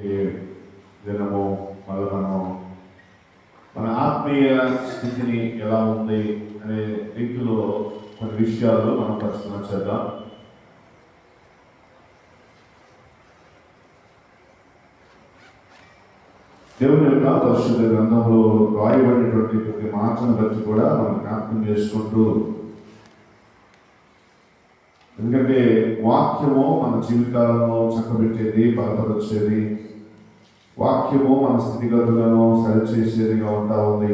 ఈ దినము మళ్ళీ మన ఆత్మీయ స్థితిని ఎలా ఉంది అనే రీతిలో కొన్ని విషయాలు మనం పరిశీలన చేద్దాం. దేవుని యొక్క పరిశుద్ధ గ్రంథంలో రాయబడినటువంటి ప్రతి మాటను బట్టి కూడా మనం జ్ఞాపకం చేసుకుంటూ, ఎందుకంటే వాక్యము మన జీవితాలను చక్కబెట్టేది, బలపరిచేది, వాక్యము మన స్థితిగతులను సరిచేసేదిగా ఉంటా ఉంది.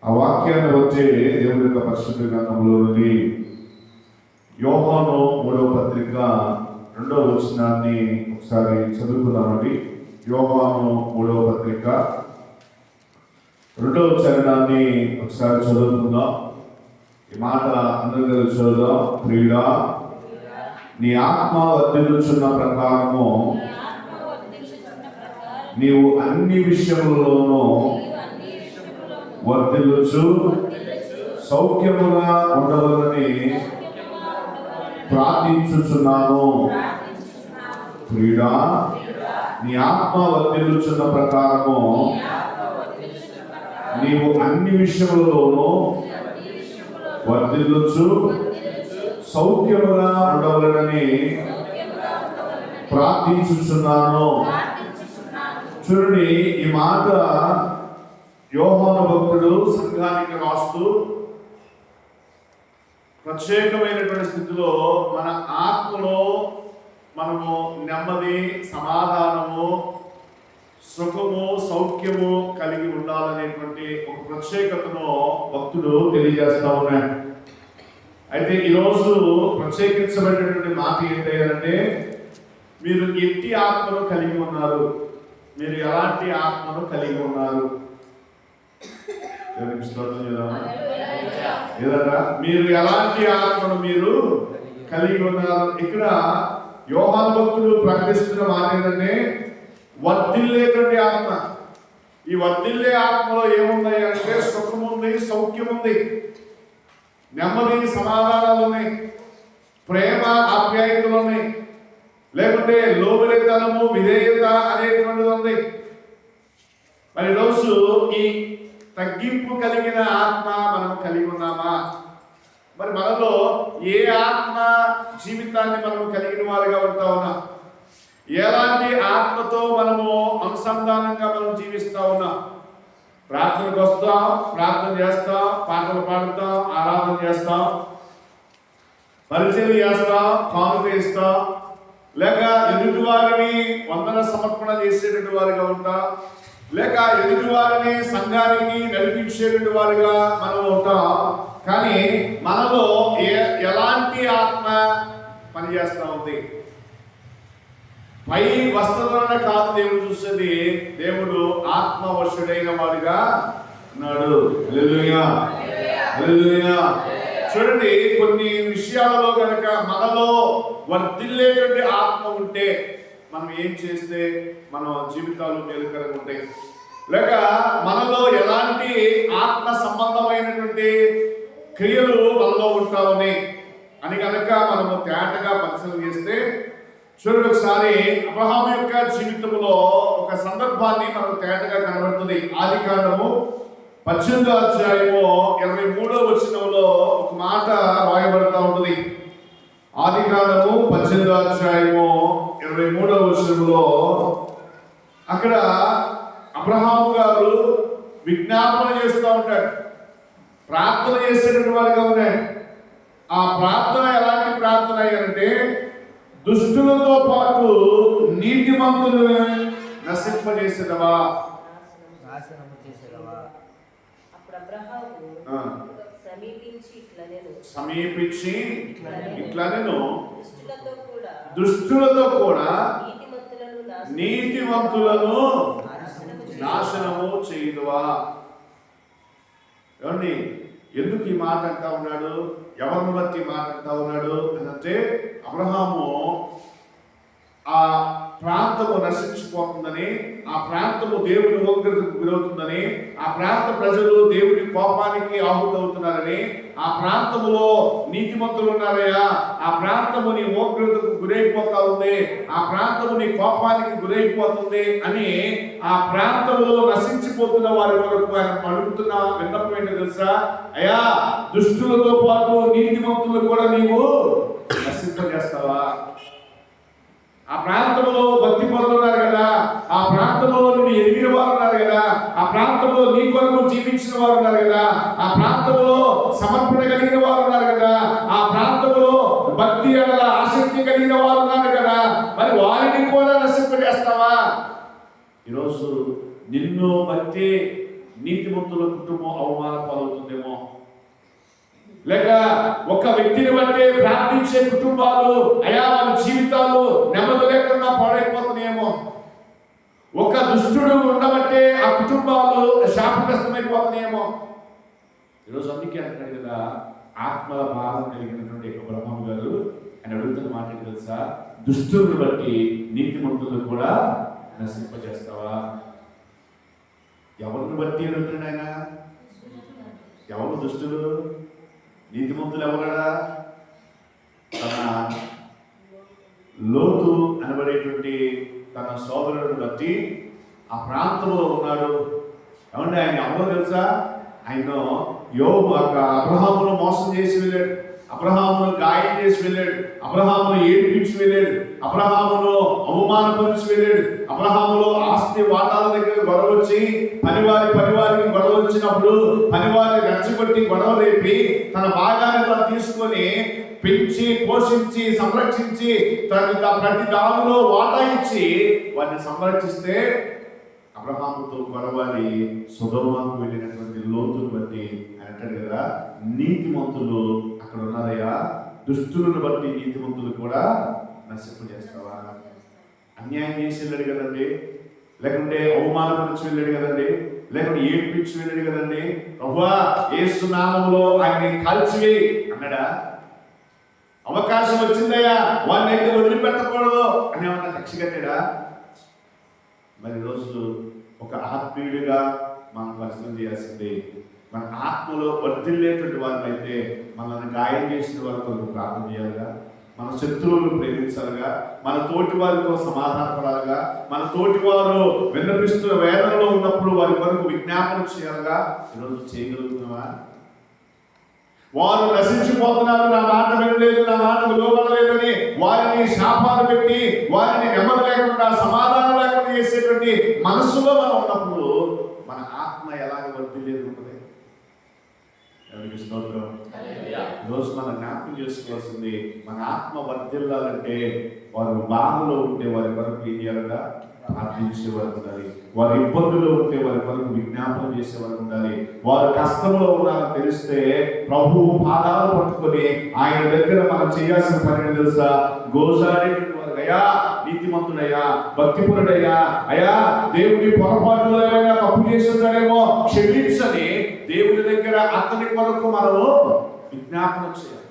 ఆ వాక్యాన్ని వచ్చే దేవుని యొక్క పరిశుద్ధ గ్రంథంలో నుండి యోహాను 3వ పత్రిక 2వ వచనాన్ని ఒకసారి చదువుకుందామండి. యోహాను 3వ పత్రిక 2వ చరణాన్ని ఒకసారి చదువుకుందాం. ఈ మాట అందరూ చదువుదాం. ప్రియుడా, నీ ఆత్మ వర్ధిల్లుచున్న ప్రకారము నీవు అన్ని విషయములలోనూ వర్ధిల్లుచు సౌఖ్యముగా ఉండవలని ప్రార్థించుచున్నాను. ప్రియుడా, నీ ఆత్మ వర్ధిల్లుచున్న ప్రకారము నీవు అన్ని విషయములలోనూ వర్ధిల్లుచు సౌఖ్యముగా ఉండవలనని ప్రార్థించుచున్నాను. చూడండి, ఈ మాట యోహాను భక్తుడు సంఘానికి రాస్తూ ప్రత్యేకమైనటువంటి స్థితిలో మన ఆత్మలో మనము నెమ్మది, సమాధానము, సుఖము, సౌఖ్యము కలిగి ఉండాలనేటువంటి ఒక ప్రత్యేకతను భక్తుడు తెలియజేస్తా ఉన్నాడు. అయితే ఈరోజు ప్రత్యేకించబడినటువంటి మాట ఏంటంటే, మీరు ఎట్టి ఆత్మను కలిగి ఉన్నారు, మీరు ఎలాంటి ఆత్మను కలిగి ఉన్నారు. మీరు ఎలాంటి ఆత్మను మీరు కలిగి ఉన్నారు. ఇక్కడ యోహాను భక్తుడు ప్రకటిస్తున్న మాట ఏంటంటే, వర్ధిల్లేటువంటి ఆత్మ. ఈ వర్ధిల్లే ఆత్మలో ఏమున్నాయి అంటే సుఖం ఉంది, సౌఖ్యం ఉంది, నెమ్మది, సమాధానాలు ఉన్నాయి, ప్రేమ, ఆప్యాయతలు ఉన్నాయి, లేకుంటే లోబలితనము, విధేయత అనేటువంటిది ఉంది. మరి రోజు ఈ తగ్గింపు కలిగిన ఆత్మ మనం కలిగి ఉన్నామా? మరి మనలో ఏ ఆత్మ జీవితాన్ని మనం కలిగిన వారుగా ఉంటా ఉన్నాం? ఎలాంటి ఆత్మతో మనము అనుసంధానంగా మనం జీవిస్తా ఉన్నాం? ప్రార్థనకు వస్తాం, ప్రార్థన చేస్తాం, పాటలు పాడుతాం, ఆరాధన చేస్తాం, పరిచయం చేస్తాం, కానుక ఇస్తాం, లేక ఎదుటి వారిని వందన సమర్పణ చేసేటువంటి వారిగా ఉంటాం, లేక ఎదుటి వారిని సంఘానికి నడిపించేటువంటి వారిగా మనం ఉంటాం. కానీ మనలో ఎలాంటి ఆత్మ పనిచేస్తూ ఉంది? పై వస్త్రాలను కాదు దేవుడు చూసేది, దేవుడు ఆత్మవశుడైన వాడిగా ఉన్నాడు. హల్లెలూయా, హల్లెలూయా. చూడండి, కొన్ని విషయాలలో కనుక మనలో వర్ధిల్లేటువంటి ఆత్మ ఉంటే మనం ఏం చేస్తే మన జీవితాలు మేలుకరంగా ఉంటాయి. లేక మనలో ఎలాంటి ఆత్మ సంబంధమైనటువంటి క్రియలు మనలో ఉంటామని అని కనుక మనము తేటగా పరిశీలన చేస్తే, చూడండి, ఒకసారి అబ్రహాము యొక్క జీవితంలో ఒక సందర్భాన్ని మనకు తేటగా కనబడుతుంది. ఆదికాండము 18వ అధ్యాయము 23వ వచనంలో ఒక మాట రాయబడతా ఉంటుంది. ఆదికాండము 18వ అధ్యాయము 23వ వచనంలో అక్కడ అబ్రహాము గారు విజ్ఞాపన చేస్తూ ఉంటాడు, ప్రార్థన చేసేటువంటి వారిగా ఉన్నాడు. ఆ ప్రార్థన ఎలాంటి ప్రార్థన అంటే, దుష్టులతో పాటు నీతిమంతులను నశింపజేసేదవా. సమీపించి ఇట్లా నేను దుష్టులతో కూడా నీతిమంతులను నాశనము చేయుదువా. ఏమండి, ఎందుకు ఈ మాట అంటా ఉన్నాడు? ఎవరిని బట్టి మాట అంటా ఉన్నాడు అంటే, అబ్రహాము ఆ ప్రార్థన ప్రాంతము నశించిపోతుందని, ఆ ప్రాంతము దేవుని ఉగ్రతకు గురవుతుందని, ఆ ప్రాంత ప్రజలు దేవుని కోపానికి ఆహుతవుతున్నారని, ఆ ప్రాంతములో నీతిమంతులు ఉన్నారయ్యా, ఆ ప్రాంతము నీ ఉగ్రతకు గురైపోతా ఉంది, ఆ ప్రాంతము నీ కోపానికి గురైపోతుంది అని ఆ ప్రాంతములో నశించిపోతున్న వారి వరకు ఆయన అడుగుతున్న విన్నపం ఏంటో తెలుసా? అయ్యా, దుష్టులతో పాటు నీతిమంతులు కూడా నీవు నశింపజేస్తావా? ఆ ప్రాంతంలో భక్తి పరులు ఉన్నారు కదా, ఆ ప్రాంతంలో నిన్ను ఎదిగిన వారు ఉన్నారు కదా, ఆ ప్రాంతంలో నీ కొరకు జీవించిన వారు ఉన్నారు కదా, ఆ ప్రాంతంలో సమర్పణ కలిగిన వారు ఉన్నారు కదా, ఆ ప్రాంతంలో భక్తి అలా ఆసక్తి కలిగిన వారు ఉన్నారు కదా, మరి వారిని కూడా నశింపజేస్తావా? ఈరోజు నిన్ను బట్టి నీతిమంతుల కుటుంబం అవమాన పాలవుతుందేమో, లేక ఒక వ్యక్తిని బట్టి ప్రార్థించే కుటుంబాలు అయా వాళ్ళ జీవితాలు నెమ్మది లేకుండా పాడైపోతున్నాయేమో, ఒక దుష్టుడు ఉండబట్టే ఆ కుటుంబాలు శాపగ్రస్తమైపోతున్నాయేమో. ఈరోజు అందుకే అంటున్నాడు కదా, ఆత్మల భారం కలిగినటువంటి బ్రహ్మం గారు ఆయన అడుగుతున్న మాట తెలుసా? దుష్టుని బట్టి నీతిమంతులను కూడా నశింపజేస్తావా? ఎవరిని బట్టి అడుగుతున్నాడు ఆయన? ఎవరు దుష్టులు? నీతిమంతులు ఎవరా? తన లోతు అనబడేటువంటి తన సోదరుడు బట్టి ఆ ప్రాంతంలో ఉన్నాడు. ఏమంటే ఆయన ఎవరో తెలుసా? ఆయన అబ్రహామును మోసం చేసి వెళ్ళాడు, అబ్రహామును గాయం చేసి వెళ్ళాడు, అబ్రహామును ఏడిపించి వెళ్ళాడు, అబ్రహామును అవమానపరిచి వెళ్ళాడు, అబ్రహాములో ఆస్తి వాటాల దగ్గర గొడవ వచ్చి పనివారికి గొడవ వచ్చినప్పుడు పనివారిని రెచ్చగొట్టి గొడవ రేపి తన భాగాన్ని తను తీసుకొని పెంచి పోషించి సంరక్షించి ప్రతి దానిలో వాటా ఇచ్చి వారిని సంరక్షిస్తే అబ్రహాముతో గొడవని సొదొమకు వెళ్ళినటువంటి లోతును బట్టి అంటాడు కదా, నీతిమంతులు అక్కడ ఉన్నారయ్యా, దుష్టులను బట్టి నీతిమంతులు కూడా నశింపజేస్తావా? అన్యాయం చేసి వెళ్ళాడు కదండి, లేకుంటే అవమానపరిచి వెళ్ళాడు కదండి, లేకుంటే ఏడ్పించి వెళ్ళాడు కదండి. ప్రభువా యేసు నామములో ఆయన్ని కాల్చివేయి అన్నాడా? అవకాశం వచ్చిందయ్యా వాడిని అయితే వదిలిపెట్టకూడదు అని ఏమన్నా కక్ష కట్టాడా? మరి రోజు ఒక ఆత్మీయుడిగా మనం పరిశ్రమ చేయాల్సింది, మన ఆత్మలో వర్ధిల్లేటువంటి వారినైతే మనల్ని గాయం చేసిన వారితో ప్రార్థన చేయాలిగా, మన శత్రువులు ప్రేమించాలిగా, మన తోటి వారితో సమాధానపడాలిగా, మన తోటి వారు విన్నపిస్తున్న వేదనలో ఉన్నప్పుడు వారి కొరకు విజ్ఞాపన చేయాలిగా. ఈరోజు చేయగలుగుతున్నావా? వారు నశించిపోతున్నారు, నా మాట వినలేదు, నా మాట విలువబడలేదని వారిని శాపాలు పెట్టి వారిని నెమ్మది లేకుండా సమాధానం లేకుండా చేసేటువంటి మనస్సులో మనం ఉన్నప్పుడు మన ఆత్మ ఎలాగ వర్ధిల్లేదు ఉంటుంది? ఈరోజు మనం జ్ఞాపకం చేసుకోవాల్సింది, మన ఆత్మ వర్ధిల్లాలంటే వారు బాధలో ఉంటే వారి కొరకు ఏం చేయాలంటే ప్రార్థించేవారు ఉండాలి, వారి ఇబ్బందుల్లో ఉంటే వారి కొరకు విజ్ఞాపన చేసేవారు ఉండాలి, వారు కష్టంలో ఉన్నారని తెలిస్తే ప్రభువు పాదాలు పట్టుకొని ఆయన దగ్గర మనం చేయాల్సిన పని తెలుసా? గోజాడేటువంటి వారు, అయ్యా నీతిమంతుడయ్యా, భక్తిపరుడయ్యా, అయ్యా దేవుడి పొరపాటులో ఏమైనా తప్పు చేసి ఉంటాడేమో క్షమించని దేవుడి దగ్గర అతని కొరకు మనము విజ్ఞాపన చేయాలి.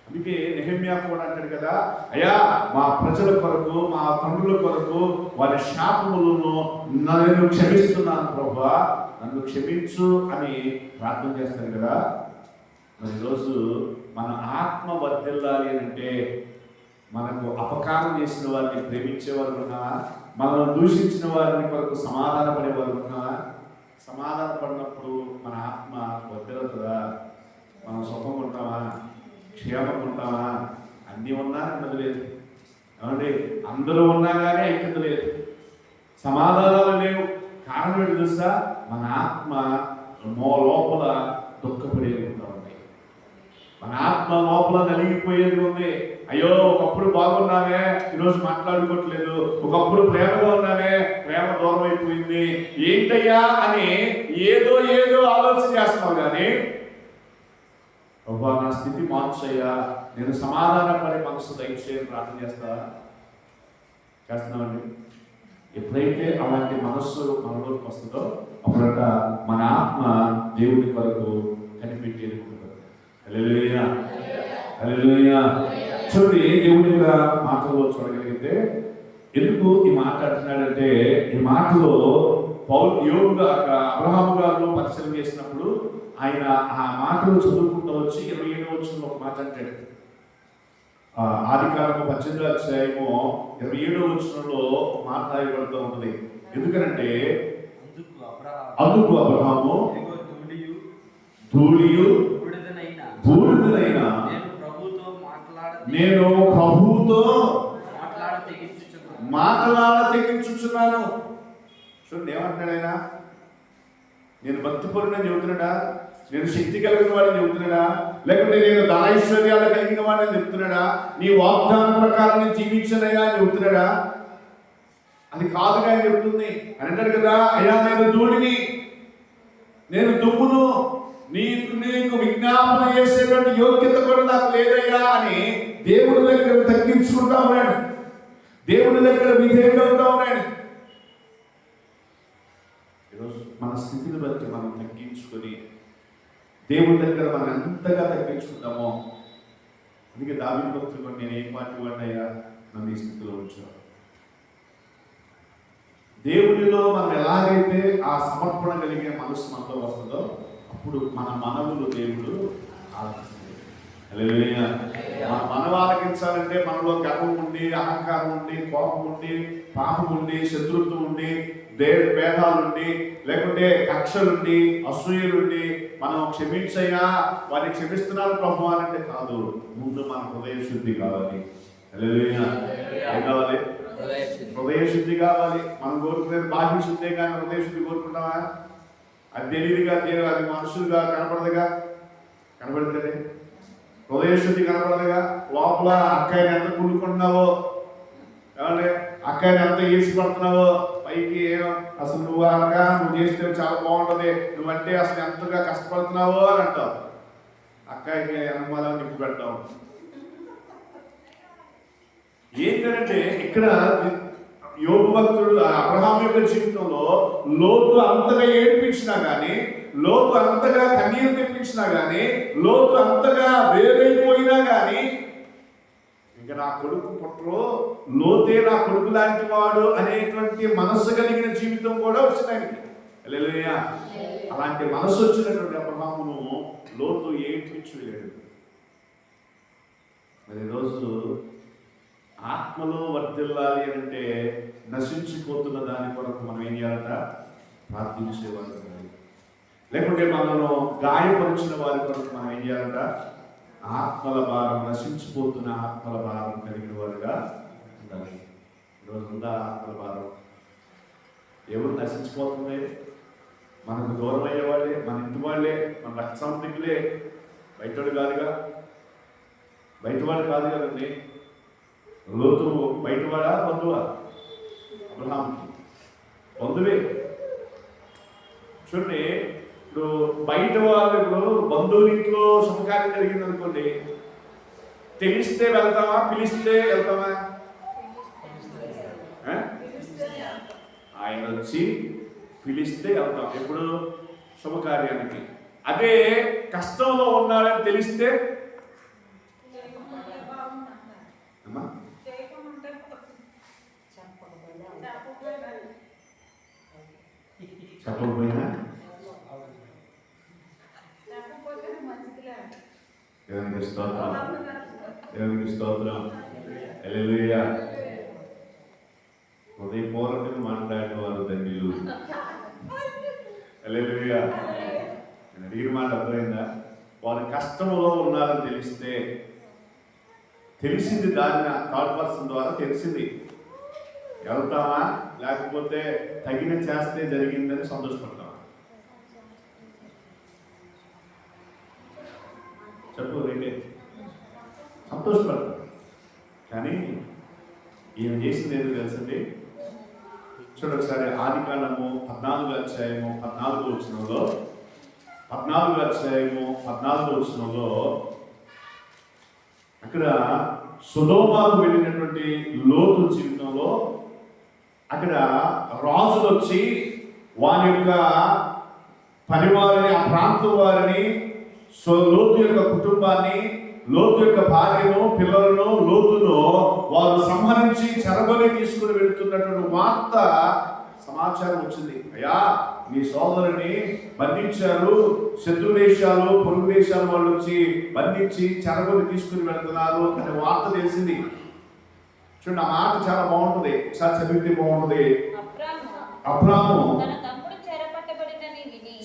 అందుకే నెహెమ్యా కూడా అంటాడు కదా, అయ్యా మా ప్రజల కొరకు, మా తండ్రుల కొరకు వారి శాపములను నేను క్షమిస్తున్నాను ప్రభువా, నన్ను క్షమించు అని ప్రార్థన చేస్తాడు కదా. మరి ఈరోజు మన ఆత్మ వర్ధిల్లాలి అంటే మనకు అపకారం చేసిన వారిని ప్రేమించే వారు ఉన్నావా? మనం దూషించిన వారిని కొరకు సమాధాన పడేవారు ఉన్నావా? సమాధాన పడినప్పుడు మన ఆత్మ వర్ధిల్లుతుందా? మనం సుఖంగా ఉంటామా? క్షేమంగా ఉంటామా? అన్నీ ఉన్నా నెమ్మది లేదు, ఏమండి అందరూ ఉన్నా కానీ ఐక్యత లేదు, సమాధానాలు లేవు. కారణం ఏంటి తెలుసా? మన ఆత్మ లోపల దుఃఖపడేది ఉంది, మన ఆత్మ లోపల నలిగిపోయేది ఉంది. అయ్యో ఒకప్పుడు బాగున్నామే, ఈరోజు మాట్లాడుకోవట్లేదు, ఒకప్పుడు ప్రేమగా ఉన్నామే, ప్రేమ దూరం అయిపోయింది, ఏంటయ్యా అని ఏదో ఆలోచన చేస్తున్నావు. కానీ ప్రభా నా స్థితి మార్చయ్యా, నేను సమాధానపడే మనసు దయచేసి ప్రార్థన చేస్తున్నామండి. ఎప్పుడైతే అలాంటి మనస్సు మనలోకి వస్తుందో అప్పుడంట మన ఆత్మ దేవుడి కొరకు కనిపెట్టేది ఉంటుంది. హల్లెలూయా, హల్లెలూయా. చూడండి దేవుడి మాటలో చూడగలిగితే ఎందుకు ఈ మాట్లాడుతున్నాడంటే, ఈ మాటలో అబ్రహాము గారు పరిశీలన చేసినప్పుడు ఆయన ఆ మాటలు చదువుకుంటూ వచ్చి 27వ వచనంలో ఒక మాట అంటాడు. ఆదికాండము 18వ అధ్యాయము 27వ వచనంలో మాట రాయబడుతూ ఉంటుంది. ఎందుకనంటే అందుకు అబ్రహాము ధూళియు బూడిదనైన నేను ప్రభువుతో మాట్లాడ తెగించుచున్నాను. చూడండి ఏమంటున్నాడు ఆయన. నేను భక్తిపరుడని చెబుతున్నాడా, నేను శక్తి కలిగిన వాడిని చెబుతున్నాడా, లేకుంటే నేను ధనైశ్వర్యాలు కలిగిన వాడిని చెప్తున్నాడా, నీ వాగ్దానం ప్రకారం నేను జీవించనయ్యా అని చెబుతున్నాడా? అది కాదుగా ఆయన చెప్తుంది. అని అంటాడు కదా, అయ్యా నేను ధూళిని, నేను దుమ్మును, నీకు విజ్ఞాపన చేసేటువంటి యోగ్యత కూడా నాకు లేదయ్యా అని దేవుడి దగ్గర తగ్గించుకుంటా ఉన్నాడు. దేవుడి దగ్గర విధేయుడవుతా ఉన్నాడు. ఈరోజు మన స్థితిని బట్టి మనం తగ్గించుకొని దేవుడి దగ్గర మనం ఎంతగా తగ్గించుకుంటామో, అందుకే దావీదు భక్తుడు నేను ఏం పార్టీ వాడినయ్యా నన్ను ఈ స్థితిలో ఉంచాను. దేవుడిలో మనం ఎలాగైతే ఆ సమర్పణ కలిగే మనసు మనలో వస్తుందో అప్పుడు మన మనవులు దేవుడు ఆలకిస్తాడు. మన మనవ ఆలకించాలంటే మనలో గర్వం ఉండి, అహంకారం ఉండి, కోపం ఉండి, పాపం ఉండి, శత్రుత్వం ఉండి, భేదాలుండి, లేకుంటే కక్షలుండి, అసూయలుండి మనం క్షమించైనా వారిని క్షమిస్తున్నారు ప్రభు అని అంటే కాదు. ముందు మన హృదయ శుద్ధి కావాలి. ఏం కావాలి? హృదయ శుద్ధి కావాలి. మనం కోరుకునేది బాహ్య శుద్ధే కానీ హృదయ శుద్ధి కోరుకుంటామా? అది తెలియదుగా, అది మనుషులుగా కనపడదుగా. కనపడుతుంది హృదయ శుద్ధి కనపడదుగా. లోపల అక్కయ్యని ఎంత కుళ్ళుకుంటున్నావో, ఏమంటే అక్కయ్యని ఎంత ఈసి పడుతున్నావో, పైకి అసలు నువ్వు అక్క నువ్వు చేస్తే చాలా బాగుంటుంది, నువ్వంటే అసలు ఎంతగా కష్టపడుతున్నావో అని అంటావు. అక్కయ్యకి అనుమానం నింపు పెడతావు. ఏంటంటే ఇక్కడ యోబు భక్తుడు అబ్రహాము యొక్క జీవితంలో లోతు అంతగా ఏడ్పించినా కానీ, లోతు అంతగా కన్నీరు తెప్పించినా కానీ, లోతు అంతగా వేరైపోయినా కానీ, ఇంకా నా కొడుకు పుట్టరు, లోతే నా కొడుకు లాంటి వాడు అనేటువంటి మనస్సు కలిగిన జీవితం కూడా వచ్చింది ఆయనకి. హల్లెలూయా. అలాంటి మనస్సు వచ్చినటువంటి అబ్రహామును లోతు ఏడ్పించి వెళ్ళాడు. మరి ఈరోజు ఆత్మలో వర్ధిల్లాలి అంటే నశించిపోతున్న దాని కొరకు మనం ఏం చేయాలంట? ప్రార్థించేవారు. లేకుంటే మనను గాయపరిచిన వారి కొరకు మనం ఏం చేయాలంట? ఆత్మల భారం, నశించిపోతున్న ఆత్మల భారం కలిగిన వారుగా ఉండాలి. ఈరోజు ఉందా ఆత్మల భారం? ఎవరు నశించిపోతుంది? మనకు దూరం అయ్యే వాళ్ళే, మన ఇంటి వాళ్ళే, మన రక్త సంబంధికులే. బయటవాడు కాదుగా, బయటవాడు కాదు కదండి. లోతు బయటవాడా బంధువా? అబ్రహాముకి బంధువే. చూడండి, ఇప్పుడు బయట వాళ్ళు, ఇప్పుడు బంధువులింట్లో శుభకార్యం జరిగింది అనుకోండి, తెలిస్తే వెళ్తామా, పిలిస్తే వెళ్తామా? ఆయన వచ్చి పిలిస్తే వెళ్తాం ఎప్పుడు? శుభకార్యానికి. అదే కష్టంలో ఉన్నాడని తెలిస్తే చెప్పకపోయినా దేవునికి స్తోత్రం, దేవునికి స్తోత్రం. హల్లెలూయా. హృదయపూర్వకంగా మాట్లాడిన వారు ధన్యులు. హల్లెలూయా. నేను అడిగిన మాట అర్థమైందా? వారు కష్టంలో ఉన్నారని తెలిస్తే, తెలిసింది, దాన్ని థర్డ్ పర్సన్ ద్వారా తెలిసింది, వెళ్తామా లేకపోతే తగిన చేస్తే జరిగిందని సంతోషపడతాం? చెప్పు, రెండే సంతోషపడతాం. కానీ ఈయన చేసింది ఏదో తెలుసండి. చూడండి ఒకసారి ఆదికాండము 14వ అధ్యాయము 14వ వచనంలో, 14వ అధ్యాయము 14వ వచనంలో అక్కడ సొదొమకు వెళ్ళినటువంటి లోతు జీవితంలో అక్కడ రాజులు వచ్చి వారి యొక్క పరివారిని, ఆ ప్రాంతం వారిని, లోతు యొక్క కుటుంబాన్ని లోతు యొక్క భార్యను, పిల్లలను, లోతును వారు సంహరించి చెరబలి తీసుకుని వెళుతున్నటువంటి వార్త సమాచారం వచ్చింది. అయ్యా, నీ సోదరుని బంధించారు, శత్రు దేశాలు, పొరుగు దేశాల వాళ్ళు వచ్చి బంధించి చెరబలి తీసుకుని వెళ్తున్నారు అనే వార్త తెలిసింది. చూడండి, ఆ మాట చాలా బాగుంటుంది, చాలా చదివితే బాగుంటుంది. అబ్రాము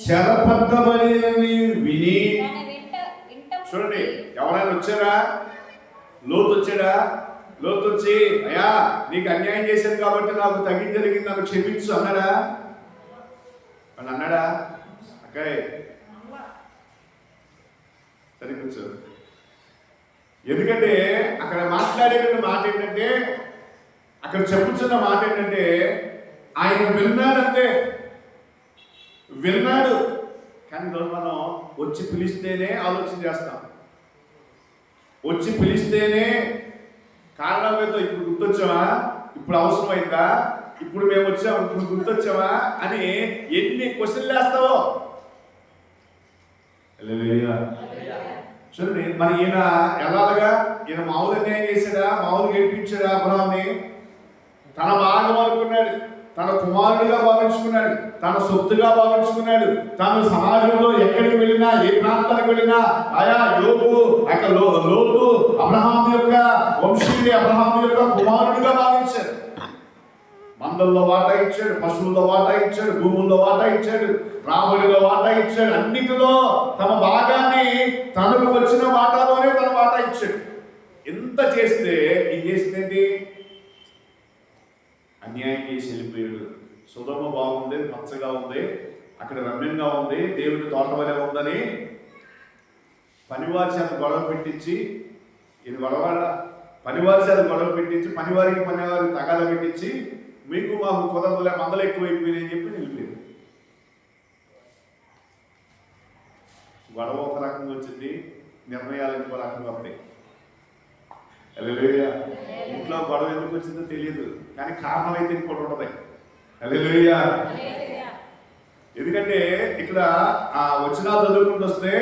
చెరపట్టబడినని విని, చూడండి, ఎవరైనా వచ్చారా? లోతు వచ్చాడా? లోతు వచ్చి, అయ్యా నీకు అన్యాయం చేశాను కాబట్టి నాకు తగ్గింది జరిగింది, నన్ను క్షమించు అన్నాడా? అని అన్నాడా? అక్కాయ్ సరే కూర్చో. ఎందుకంటే అక్కడ మాట్లాడేటువంటి మాట ఏంటంటే, అక్కడ చెప్పుతున్న మాట ఏంటంటే, ఆయన విన్నాడంతే, విన్నాడు. కానీ ఈరోజు మనం వచ్చి పిలిస్తేనే ఆలోచన చేస్తాం, వచ్చి పిలిస్తేనే కారణం ఏదో ఇప్పుడు గుర్తొచ్చావా, ఇప్పుడు అవసరమైందా, ఇప్పుడు మేము వచ్చాము, ఇప్పుడు గుర్తొచ్చావా అని ఎన్ని క్వశ్చన్లు వేస్తావో. చూడండి, మరి ఈయన ఎలాగా, ఈయన మామూలు అన్యాయం చేశాడా, మామూలుగా ఏడిపించాడా? అబ్రాహాంని తన భాగం అనుకున్నాడు, తన కుమారుడిగా భావించుకున్నాడు, తన సొత్తుగా భావించుకున్నాడు. తను సమాజంలో ఎక్కడికి వెళ్ళినా, ఏ ప్రాంతానికి వెళ్ళినా ఆయా యోబు అక్కడ లోతు అబ్రహాం యొక్క వంశీయుడి, అబ్రహాం యొక్క కుమారుడిగా భావించాడు. మందల్లో వాటా ఇచ్చాడు, పశువుల్లో వాటా ఇచ్చాడు, భూముల్లో వాటా ఇచ్చాడు, రాబడిలో వాటా ఇచ్చాడు. అన్నిటిలో తమ భాగాన్ని తనకు వచ్చిన వాటాలోనే తన వాటా ఇచ్చాడు. ఎంత చేస్తే ఏం చేసిందేంటి? అన్యాయం చేసి వెళ్ళిపోయాడు. సొదొమ బాగుంది, పచ్చగా ఉంది, అక్కడ రమ్యంగా ఉంది, దేవుడి తోటవలే ఉందని పనివారి చేత గొడవ పెట్టించి, ఇది గొడవ పనివారి చేత గొడవ పెట్టించి, పనివారికి తగాద పెట్టించి, మీకు మాకు కుదరదులే, మందలు ఎక్కువైపోయినాయి అని చెప్పి వెళ్ళిపోయారు. గొడవ ఒక రకంగా వచ్చింది, నిర్ణయాలు ఇంకో రకంగా ఉంటాయి. హల్లెలూయా. ఇంట్లో గొడవ ఎందుకు వచ్చిందో తెలియదు, కానీ కారణం అయితే ఇంకోటి ఉంటుంది. హల్లెలూయా. ఎందుకంటే ఇక్కడ ఆ వచనాలు చదువుకుంటూ వస్తే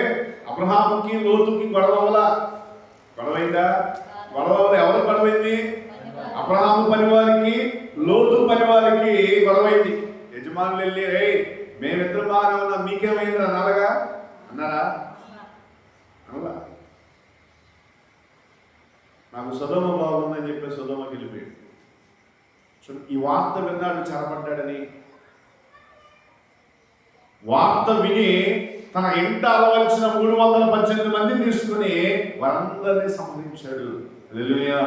అబ్రహాముకి లోతుకి గొడవైందా? గొడవ ఎవరు గొడవైంది? అబ్రహాము పనివారికి, లోతు పనివారికి గొడవైంది. యజమానులు వెళ్ళి, రే మేమిద్దరు బాగానే ఉన్నాం, మీకేమైంది అన్నారా? అన్నారా? అలా నాకు సొదొమ బాగుందని చెప్పి సొదొమకి వెళ్ళిపోయాడు. ఈ వార్త విన్నాడు, చెరపడ్డాడని. వార్త విని తన ఇంట అలవలసిన 318 మందిని తీసుకుని వారందరినీ సంహరించాడు. హల్లెలూయా.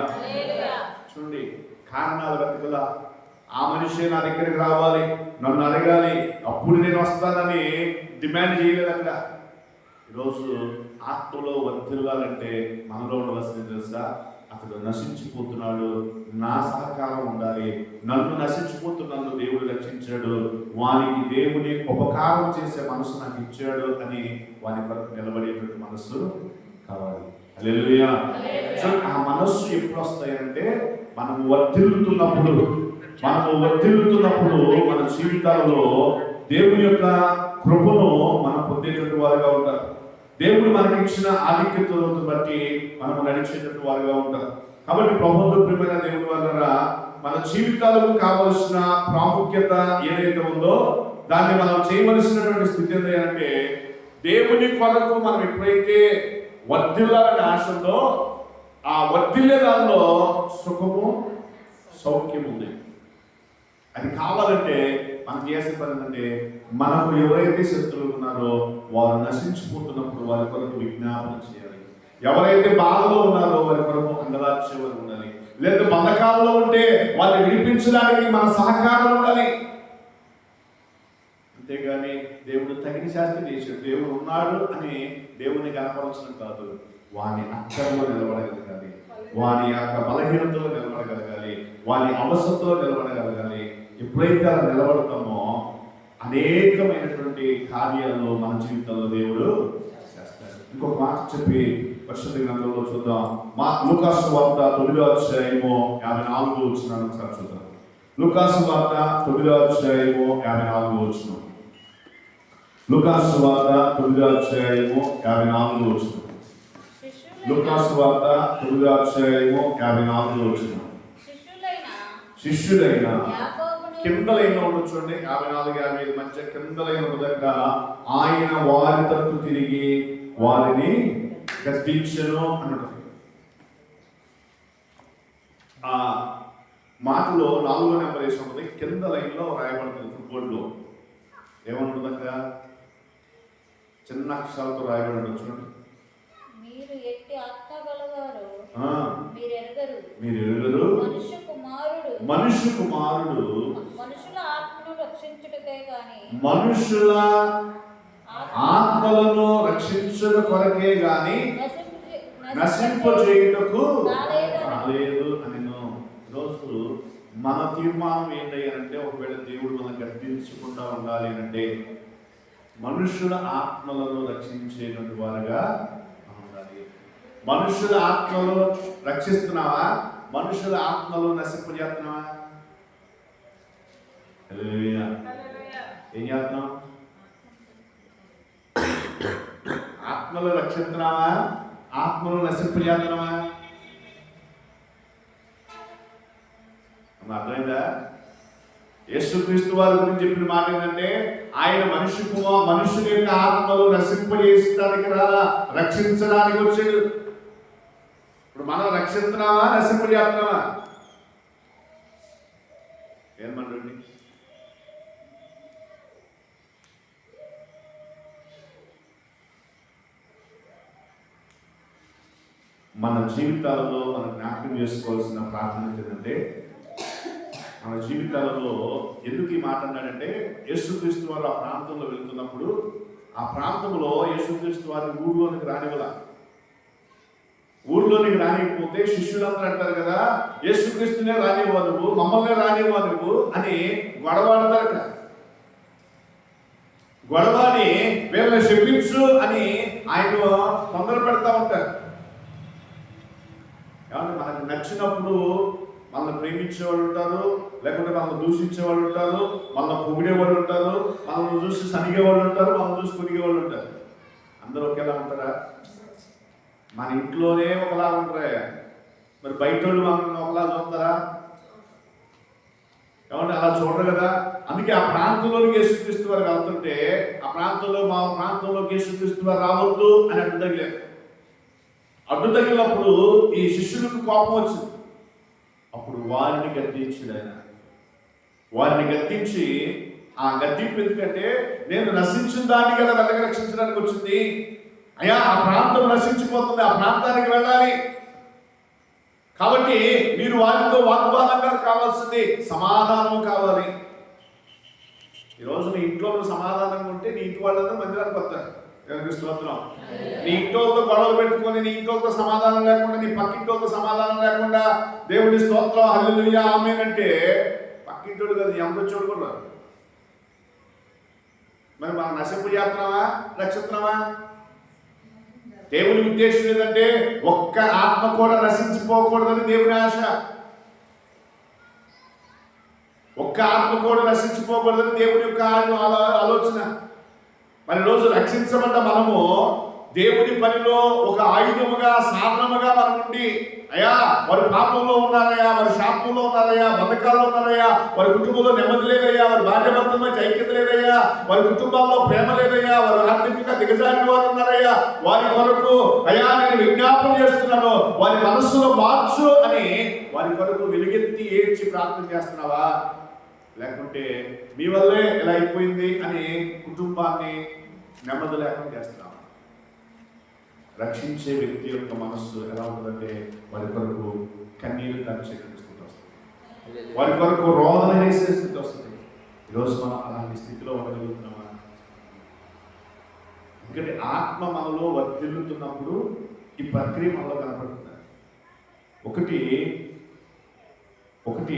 చూడండి, కారణాలు వెతకలా. ఆ మనిషి నా దగ్గరికి రావాలి, నన్ను అడగాలి, అప్పుడు నేను వస్తానని డిమాండ్ చేయలేదు. అక్కడ ఈరోజు ఆత్మలో వర్ధిల్లాలంటే మనలో ఉండవలసింది తెలుసా? అతడు నశించిపోతున్నాడు, నా సహకారం ఉండాలి. నన్ను నశించిపోతున్నాను, దేవుడు రక్షించాడు, వానికి దేవుని ఉపకారం చేసే మనసు నాకు ఇచ్చాడు అని వాని కొరకు నిలబడేటువంటి మనస్సు కావాలి. హల్లెలూయా. ఆ మనస్సు ఎప్పుడు వస్తాయంటే మనము వర్ధిల్లుతున్నప్పుడు మన జీవితాలలో దేవుని యొక్క కృపను మనం పొందేటువంటి వారుగా ఉంటారు. దేవుడు మనకి ఇచ్చిన ఆధిక్యతలను బట్టి మనం నడిచేటట్టు వారుగా ఉంటారు. కాబట్టి ప్రభుత్వ ప్రియమైన దేవుని వల్ల మన జీవితాలకు కావలసిన ప్రాముఖ్యత ఏదైతే ఉందో దాన్ని మనం చేయవలసినటువంటి స్థితి ఏంటంటే, దేవుని కొరకు మనం ఎప్పుడైతే వర్ధిల్లాలని ఆశ ఉందో ఆ వర్ధిల్లే దానిలో సుఖము, సౌఖ్యం ఉంది. అది కావాలంటే మనం చేసే పని ఏంటంటే, మనకు ఎవరైతే శత్రువులు ఉన్నారో వారు నశించిపోతున్నప్పుడు వారి కొరకు విజ్ఞాపన చేయాలి. ఎవరైతే బాధలో ఉన్నారో వారి కొరకు అంగలార్చేవారు ఉండాలి. లేదా బంధకాలలో ఉంటే వారిని విడిపించడానికి మన సహకారం ఉండాలి. అంతేగాని దేవుడు తగిన శాస్త్రం చేశాడు, దేవుడు ఉన్నాడు అని దేవుని కనపరచడం కాదు. వాని అక్కర్లో నిలబడగలగాలి, వాని యొక్క బలహీనతలో నిలబడగలగాలి, వాని అవసరంలో నిలబడగలగాలి. ఎప్పుడైతే అలా నిలబడతామో అనేకమైనటువంటి కార్యాలను మన జీవితంలో దేవుడు చేస్తాడు. ఇంకొక మాట చెప్పి పరిశుద్ధ గ్రంథంలో చూద్దాం. లూకాసు వార్త 9వ అధ్యాయము 54వ వచనాన్ని ఒకసారి చూద్దాం. లూకాసు వార్త 9వ అధ్యాయము 54వ వచనం. లూకాసు వార్త 9వ అధ్యాయము 54వ వచనం. లూకాసు వార్త 9వ అధ్యాయము 54వ వచనం. శిష్యులైన కింద లైన్ లో చూడండి, 54, 55 మధ్య కింద లైన్ ఉండగా ఆయన వారి తట్టు తిరిగి వారిని గద్దించెను అన్నట్టు. ఆ మాటలో 4వ నెంబర్ వేసి ఉంటుంది, కింద లైన్ లో రాయబడుతుంది. ఫుట్బాల్ లో ఏమంటుంది అక్కడ? చిన్న అక్షరాలతో రాయబడి చూడండి. మీరు ఎరుగరు మనుష్య కుమారుడు మనుషుల ఆత్మలను రక్షించుట కొరకే గాని నశింపజేయుటకు రాలేదు అని. ఈరోజు మన తీర్మానం ఏంటి అంటే, ఒకవేళ దేవుడు మనం గద్దించకుండా ఉండాలి అంటే మనుషుల ఆత్మలను రక్షించేటువంటి వారుగా ఉండాలి. మనుషుల ఆత్మలు రక్షిస్తున్నావా? మనుషుల ఆత్మలు నశింపజేస్తున్నావా? ఏం చేస్తున్నాం? ఆత్మలు రక్షిస్తున్నావా? ఆత్మలు నశింపజేస్తున్నావా? అర్థమైందా? యేసుక్రీస్తు వారి గురించి చెప్పిన మాట ఏంటంటే, ఆయన మనుషుని యొక్క ఆత్మలు నశింపజేయడానికి రాలా, రక్షించడానికి వచ్చాడు. ఇప్పుడు మనం రక్షిస్తున్నావా, నశింపజేస్తున్నావా? ఏమంటండి? మన జీవితాలలో మనం జ్ఞాపకం చేసుకోవాల్సిన ప్రార్థన ఏంటంటే, మన జీవితాలలో ఎందుకు ఈ మాట అన్నాడంటే, యేసుక్రీస్తు వారు ఆ ప్రాంతంలో వెళ్తున్నప్పుడు ఆ ప్రాంతంలో యేసుక్రీస్తు వారి ఊర్లోనికి రానివ్వాల. ఊర్లోనికి రానికపోతే శిష్యులందరూ అంటారు కదా, యేసుక్రీస్తునే రానివ్వ నువ్వు, మమ్మల్నే రానివ్వ నువ్వు అని గొడవాడతారు. గొడవని వీళ్ళని శపించు అని ఆయన తొందర పెడతా ఉంటారు. కాబట్టి మనకు నచ్చినప్పుడు మనల్ని ప్రేమించేవాళ్ళు ఉంటారు, లేకుంటే మనల్ని దూషించేవాళ్ళు ఉంటారు, మనల్ని పొగిడేవాళ్ళు ఉంటారు, మనల్ని చూసి సనిగేవాళ్ళు ఉంటారు, మనల్ని చూసి కొనిగేవాళ్ళు ఉంటారు. అందరూ ఒకేలా ఉంటారా? మన ఇంట్లోనే ఒకలా ఉంటారా? మరి బయట వాళ్ళు మనల్ని ఒకలా చూస్తారా? కాబట్టి అలా చూడరు కదా. అందుకే ఆ ప్రాంతంలోకి యేసుక్రీస్తు వారు వెళ్తుంటే, ఆ ప్రాంతంలో మా ప్రాంతంలోకి యేసుక్రీస్తు వారు రావద్దు అని అడ్డు తగిలేదు. అడ్డు తగిలినప్పుడు ఈ శిష్యులకు కోపం వచ్చింది. అప్పుడు వారిని గద్దించాడు ఆయన. వారిని గద్దించి, ఆ గద్దింపు ఎందుకంటే, నేను నశించిన దాన్ని కదా వెతక రక్షించడానికి వచ్చింది. అయ్యా, ఆ ప్రాంతం నశించిపోతుంది, ఆ ప్రాంతానికి వెళ్ళాలి. కాబట్టి మీరు వారితో వాగ్వాదంగా కావాల్సింది సమాధానం కావాలి. ఈరోజు నీ ఇంట్లో సమాధానంగా ఉంటే నీ ఇంటి వాళ్ళందరూ మందిరానికి వస్తారు. స్తోత్రం. నీ ఇంట్లోతో గొడవలు పెట్టుకొని, నీ ఇంట్లోతో సమాధానం లేకుండా, నీ పక్కింటోతో సమాధానం లేకుండా దేవుడి స్తోత్రం హల్లెలూయా ఆమేన్ అంటే పక్కింటోడు కదా, ఎంతొచ్చోడు కూడా. మరి మనం నశింపు చేస్తున్నావా, రక్షిస్తున్నావా? దేవుని ఉద్దేశం ఏంటంటే, ఒక్క ఆత్మ కూడా నశించిపోకూడదని దేవుని ఆశ. ఒక్క ఆత్మ కూడా నశించిపోకూడదని దేవుని యొక్క ఆలోచన. మరి రోజు రక్షించబడ్డ మనము దేవుని పనిలో ఒక ఆయుధముగా, సాధనముగా మనం ఉండి, అయ్యా వారి పాపంలో ఉన్నారయ్యా, వారి శాపంలో ఉన్నారయ్యా, బంధకాల్లో ఉన్నారయ్యా, వారి కుటుంబంలో నెమ్మది లేదయ్యా, వారి భార్యాభర్తల మధ్య ఐక్యత లేదయ్యా, వారి కుటుంబాల్లో ప్రేమ లేదయ్యా, వారు ఆర్థికంగా దిగజారిన వారు ఉన్నారయ్యా, వారి కొరకు అయ్యా నేను విజ్ఞాపన చేస్తున్నాను, వారి మనస్సులో మార్చు అని వారి కొరకు వెలుగెత్తి ఏడ్చి ప్రార్థన చేస్తున్నావా? లేకుంటే మీ వల్లే ఎలా అయిపోయింది అని కుటుంబాన్ని నెమ్మది లేకుండా చేస్తున్నావా? రక్షించే వ్యక్తి యొక్క మనస్సు ఎలా ఉంటుందంటే, వారి కొరకు కన్నీరు కార్చే స్థితి వస్తుంది, వారి కొరకు రోదన చేసే స్థితి వస్తుంది. ఈరోజు మనం అలాంటి స్థితిలో ఉండగలుగుతున్నామా? ఎందుకంటే ఆత్మ మనలో వర్తిల్లుతున్నప్పుడు ఈ ప్రక్రియ మనలో కనపడుతుంది. ఒకటి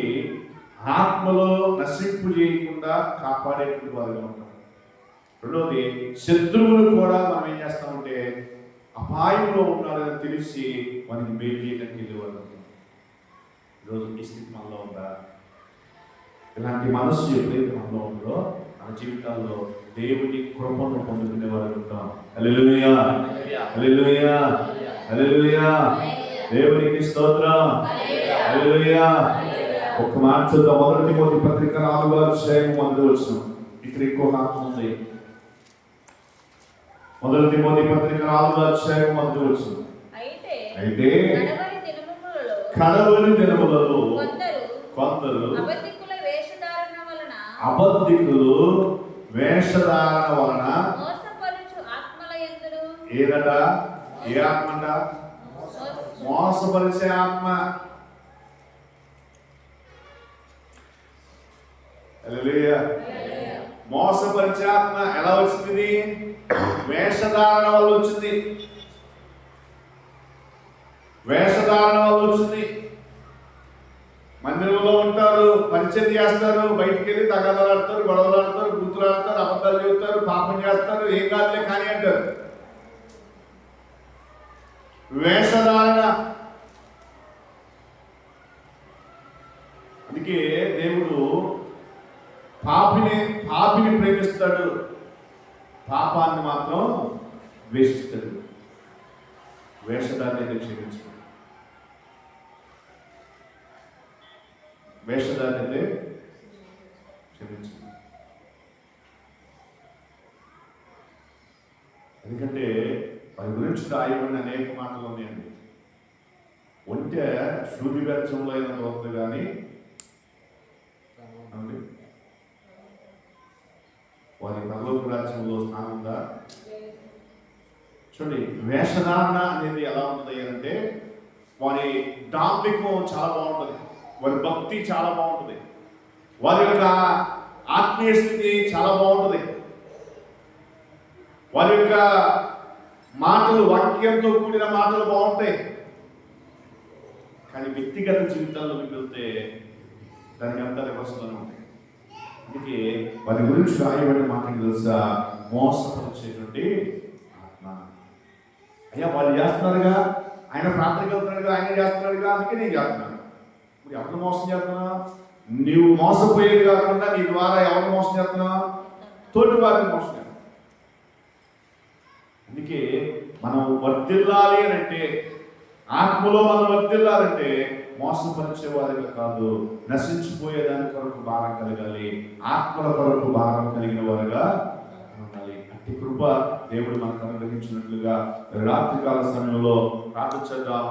ఆత్మలో నశింపు చేయకుండా కాపాడేటువంటి వారుగా ఉంటాం. రెండోది, శత్రువులు కూడా మనం ఏం చేస్తామంటే అపాయంలో ఉన్నారని తెలిసి వారికి మేలు చేయడానికి వెళ్ళేవాళ్ళు. ఈరోజు ఈ స్థితి మనలో ఉందా? ఇలాంటి మనస్సు ఎప్పుడైతే మనలో ఉందో మన జీవితాల్లో దేవుని కృపను పొందుకునే వారు ఉంటాం. హల్లెలూయా, హల్లెలూయా. హల్లెలూయా. దేవునికి స్తోత్రం. హల్లెలూయా. ఒక మాట చూద్దాం. 1 తిమోతి పత్రిక 4వ అధ్యాయం 1వ వచనం. ఇక్కడ ఇంకో మాట ఉంది. 1 తిమోతి పత్రిక 4వ అధ్యాయం 1వ వచనం. అయితే కడవరి దినములలో కొందరు అబద్ధికులు వేషధారణ వలన ఏదట? ఏ ఆత్మ అంట? మోసపరిచే ఆత్మ. హల్లెలూయా. మోసపరిచే ఆత్మ ఎలా వచ్చింది? వేషధారణ వల్ల వచ్చింది. వేషధారణ వల్ల వచ్చింది. మందిరంలో ఉంటారు, పరిచయం చేస్తారు, బయటికి వెళ్ళి తగాదాలాడతారు, గొడవలాడతారు, బూతులాడతారు, అబద్ధాలు చెబుతారు, పాపం చేస్తారు, ఏం కాదులే కానీ అంటారు. వేషధారణ. అందుకే దేవుడు పాపిని ప్రేమిస్తాడు, పాపాన్ని మాత్రం ద్వేషిస్తాడు. వేషధారణ అయితే క్షమించుకోడు. వేషధారణ అయితే క్షమించుకోడు. ఎందుకంటే వారి గురించి రాయబడిన అనేక మాటలు ఉన్నాయండి. ఒంటె సూర్యగర్చంలో అయినా ఉంది కానీ వారి పరలోక రాజ్యంలో స్థానం ఉందా? చూడండి, వేషధారణ అనేది ఎలా ఉంటుంది అంటే వారి డాంబికం చాలా బాగుంటుంది, వారి భక్తి చాలా బాగుంటుంది, వారి యొక్క ఆత్మీయ స్థితి చాలా బాగుంటుంది, వారి యొక్క మాటలు వాక్యంతో కూడిన మాటలు బాగుంటాయి. కానీ వ్యక్తిగత జీవితాల్లోకి వెళ్తే దానికి అంతా రివర్స్లోనే ఉంటాయి. అందుకే వారి గురించి రాయబడిన మాటలు తెలుసా? మోసపరిచేటువంటి ఆత్మ. అయ్యా వాళ్ళు చేస్తున్నారుగా, ఆయన ప్రార్థనకి వెళ్తున్నాడుగా, ఆయన చేస్తున్నాడుగా, అందుకే నేను చేస్తున్నాను. ఇప్పుడు ఎవరిని మోసం చేస్తున్నా? నీవు మోసపోయేది కాకుండా నీ ద్వారా ఎవరిని మోసం చేస్తున్నా? తోటి వారిని మోసం చేస్తున్నా. అందుకే మనం వర్ధిల్లాలి అని అంటే, ఆత్మలో మనం వర్ధిల్లాలంటే మోసపరిచే వారిగా కాదు, నశించిపోయేదాని కొరకు భారం కలగాలి, ఆత్మల కొరకు భారం కలిగిన వారుగా ఉండాలి. అట్టి కృప దేవుడు మనకు అనుగ్రహించినట్లుగా రాత్రికాల సమయంలో ప్రార్థన చేద్దాం.